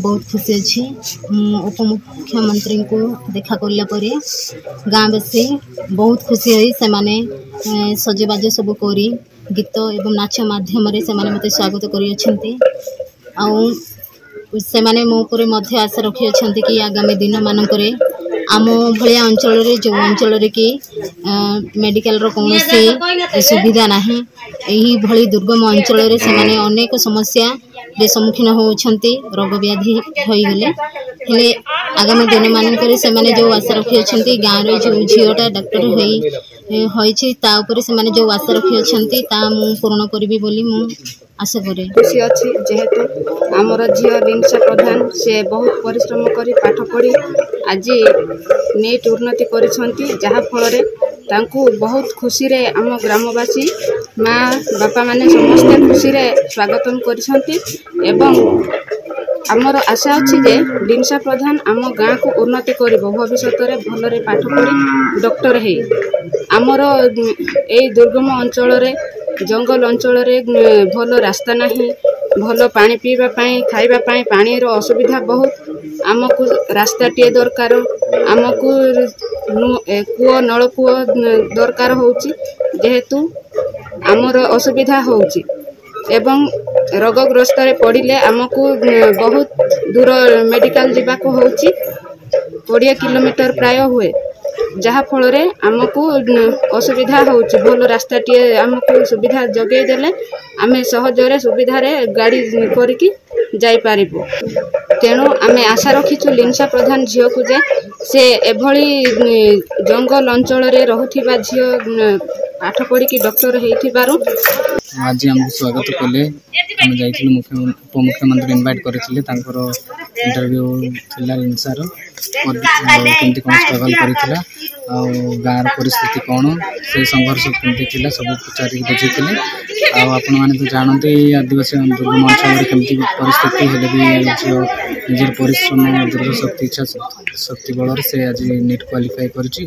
बहुत खुशी अच्छी उपमुख्यमंत्री को देखा करला परे गाँवासी बहुत खुशी हुई से माने सजबाज सब करी गीत एवं नाच माध्यम से मत स्वागत कर मो पर आशा रखी कि आगामी दिन मानक आम भाया अंचल जो अंचल कि मेडिकल कौन सुविधा ना यही भली दुर्गम अंचल से अनेक समस्या सम्मुखीन होती रोग व्याधि होगले आगामी दिन मानक जो आशा रखी गाँव रे जो झीटा डाक्टर होती जो आशा रखी पूर्ण करी बोली आशा करे खुशी अच्छी जेहेतु आमर झील लिंसा प्रधान से बहुत परिश्रम कर पाठ पढ़ी आज नीट उन्नति कर बहुत खुशी रे आम ग्रामवासी माँ बापा माने समस्ते खुशी रे स्वागतम कर आमर आशा अच्छी जे लिंसा प्रधान आम गाँ को उन्नति कर भविष्य में भल पाठ पढ़ी डॉक्टर है आमर ए दुर्गम अंचल जंगल अंचल भल रास्ता नहीं भल पानी पीवाई खावाई पानी असुविधा बहुत आमको रास्ता टे दरकार आमको कूଅ नलकूଅ दरकार होची जेहेतु आमर असुविधा होची एवं रोगग्रस्त पड़े आमको बहुत दूर मेडिकल जावाक होची 20 किलोमीटर प्राय हुए जहाँ फल आमको असुविधा होची भल रास्ता टे आमको सुविधा जगै देले आमे सहजरे सुविधा गाड़ी करके जाई पारिबो तेणु आमे आशा रखीचु लिंसा प्रधान झील को जे से एभली जंगल अंचल रहुथिबा झील पाठ पढ़ी डॉक्टर होइथिबारु आज आम स्वागत कले आम जाइथिलु उपमुख्यमंत्री इनवाइट करथिले तांकर इंटरव्यू थिला लिंसार केमती कौन स्ट्रगल करथिला आ गाँव परिस्थिति कौन से संघर्ष केमती थिला सब पचारि बुझीथिले आ आपण माने तो जानते आदिवासी दुर्गम अंचल केमती परिस्थिति हेले भी निजर परिश्रम दृढ़ शक्ति इच्छा शक्ति बल से आज नीट क्वालिफाई करछि।